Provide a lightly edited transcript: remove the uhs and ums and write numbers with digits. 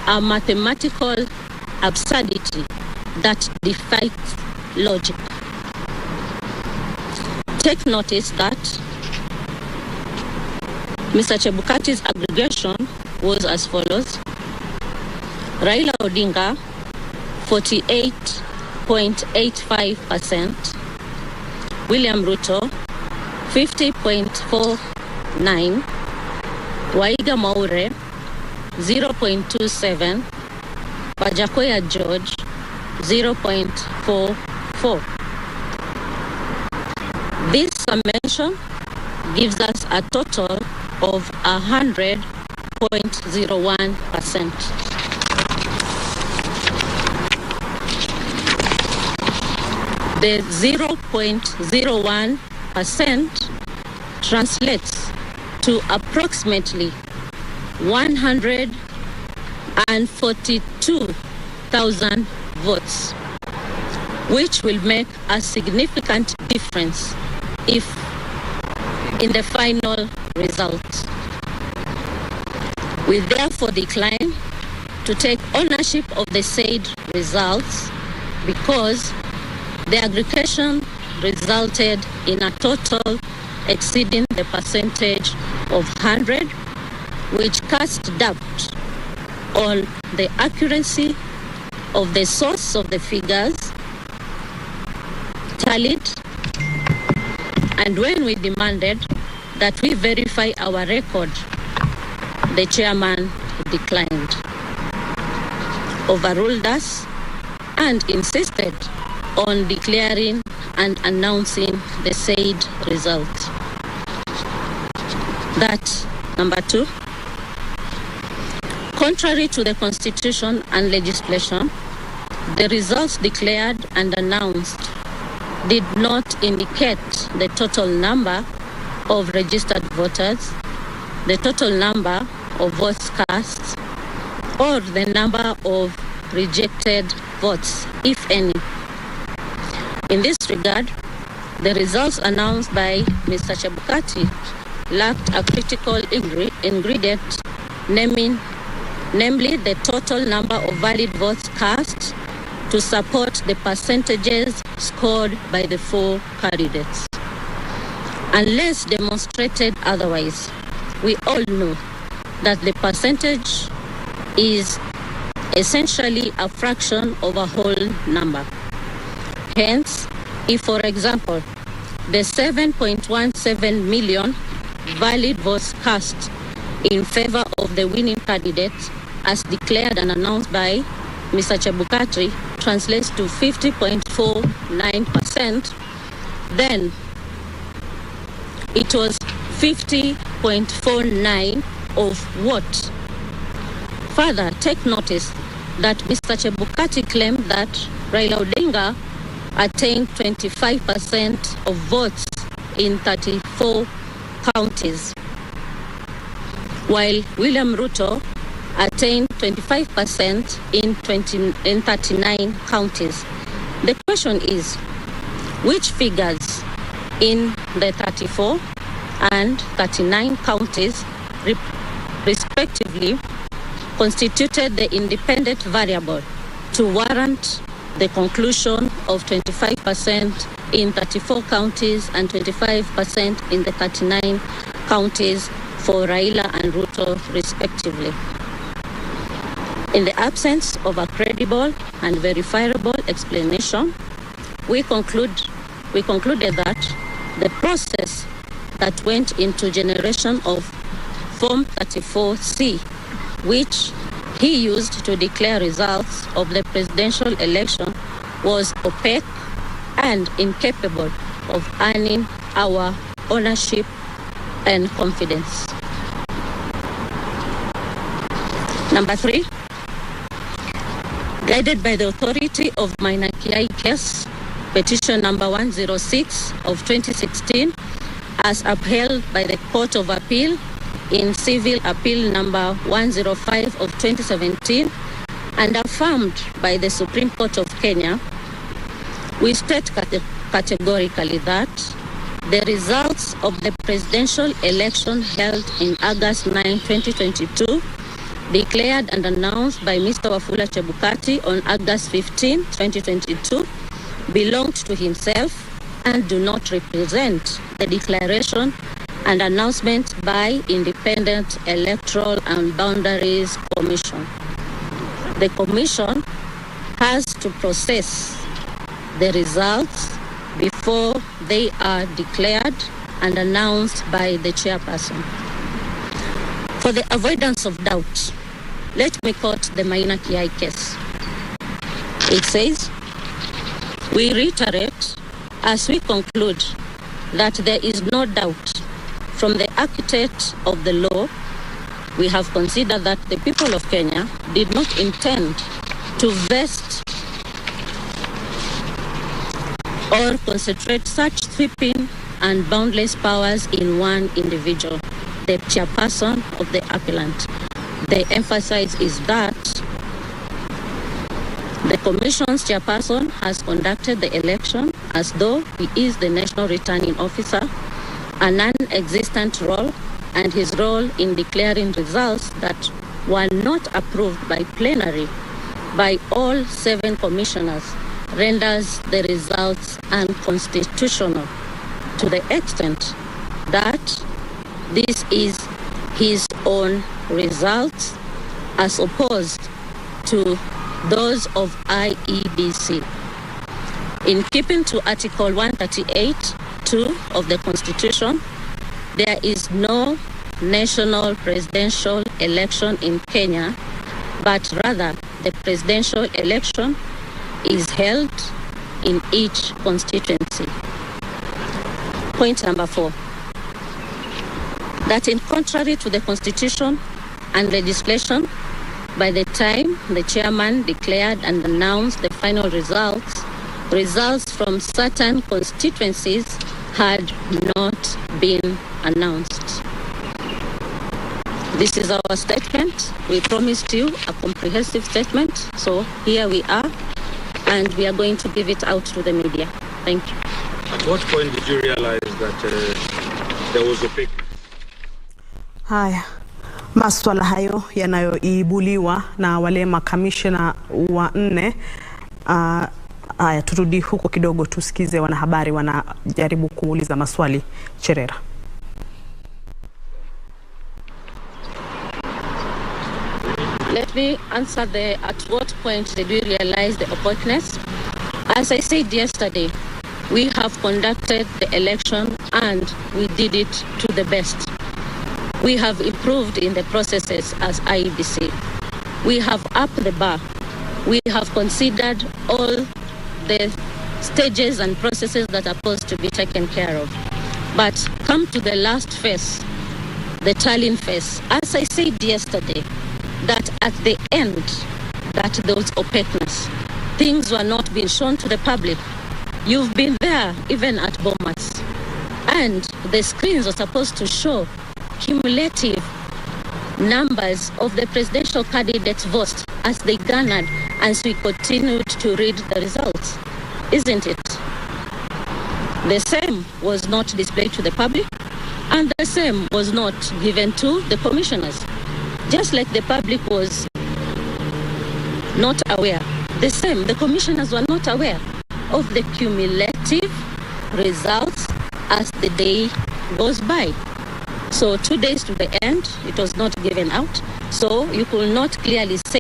a mathematical absurdity that defies logic. Take notice that Mr. Chebukati's aggregation was as follows: Raila Odinga, 48.85%, William Ruto, 50.49%, Waiga Maure, 0.27%, Wajakoya George, 0.44%. This summation gives us a total of 100.01%. The 0.01% translates to approximately 142,000 votes, which will make a significant difference in the final result. We therefore decline to take ownership of the said results because the aggregation resulted in a total exceeding the percentage of 100, which cast doubt on the accuracy of the source of the figures tallied, and when we demanded that we verify our record, the chairman declined, overruled us, and insisted on declaring and announcing the said result. That, number 2, contrary to the Constitution and legislation, the results declared and announced did not indicate the total number of registered voters, the total number of votes cast, or the number of rejected votes, if any. In this regard, the results announced by Mr. Chebukati lacked a critical ingredient, namely the total number of valid votes cast to support the percentages scored by the 4 candidates. Unless demonstrated otherwise, we all know that the percentage is essentially a fraction of a whole number. Hence, if, for example, the 7.17 million valid votes cast in favor of the winning candidate, as declared and announced by Mr. Chebukati, translates to 50.49%, then it was 50.49 of what? Further, take notice that Mr. Chebukati claimed that Raila Odinga attained 25% of votes in 34 counties, while William Ruto attained 25% in 39 counties. The question is, which figures in the 34 and 39 counties respectively constituted the independent variable to warrant the conclusion of 25% in 34 counties and 25% in the 39 counties for Raila and Ruto respectively? In the absence of a credible and verifiable explanation, we concluded that the process that went into generation of Form 34C, which he used to declare results of the presidential election, was opaque and incapable of earning our ownership and confidence. Number 3, guided by the authority of Minor Kiai case, petition number 106 of 2016, as upheld by the Court of Appeal in Civil Appeal number 105 of 2017 and affirmed by the Supreme Court of Kenya, we state categorically that the results of the presidential election held in August 9, 2022 declared and announced by Mr. Wafula Chebukati on August 15, 2022, belonged to himself and do not represent the declaration and announcement by Independent Electoral and Boundaries Commission. The Commission has to process the results before they are declared and announced by the chairperson. For the avoidance of doubt, let me quote the Maina Kiai case. It says, "We reiterate as we conclude that there is no doubt from the architect of the law, we have considered that the people of Kenya did not intend to vest or concentrate such sweeping and boundless powers in one individual, the chairperson of the appellant. The emphasis is that the Commission's chairperson has conducted the election as though he is the National Returning Officer, a non-existent role, and his role in declaring results that were not approved by plenary by all 7 commissioners renders the results unconstitutional to the extent that this is his own results as opposed to those of IEBC. In keeping to Article 138(2) of the Constitution, there is no national presidential election in Kenya, but rather the presidential election is held in each constituency. Point number 4, that in contrary to the Constitution and legislation, by the time the chairman declared and announced the final results from certain constituencies had not been announced. This is our statement. We promised you a comprehensive statement, so here we are, and we are going to give it out to the media. Thank you. At what point did you realize that there was Opaque? Haya, maswala hayo yanayoibuliwa na wale makamishna wa 4. Haya, turudi huko kidogo tusikize wanahabari wanajaribu kuuliza maswali. Cherera. Let me answer at what point did we realize the opaqueness? As I said yesterday, we have conducted the election and we did it to the best. We have improved in the processes as IEBC. We have upped the bar. We have considered all the stages and processes that are supposed to be taken care of. But come to the last phase, the tallying phase. As I said yesterday, that at the end, that there was opaqueness. Things were not being shown to the public. You've been there even at Bomas. And the screens are supposed to show cumulative numbers of the presidential candidates' votes as they garnered as we continued to read the results. Isn't it? The same was not displayed to the public, and the same was not given to the commissioners. Just like the public was not aware, the same, the commissioners were not aware of the cumulative results as the day goes by. So 2 days to the end, it was not given out. So you could not clearly say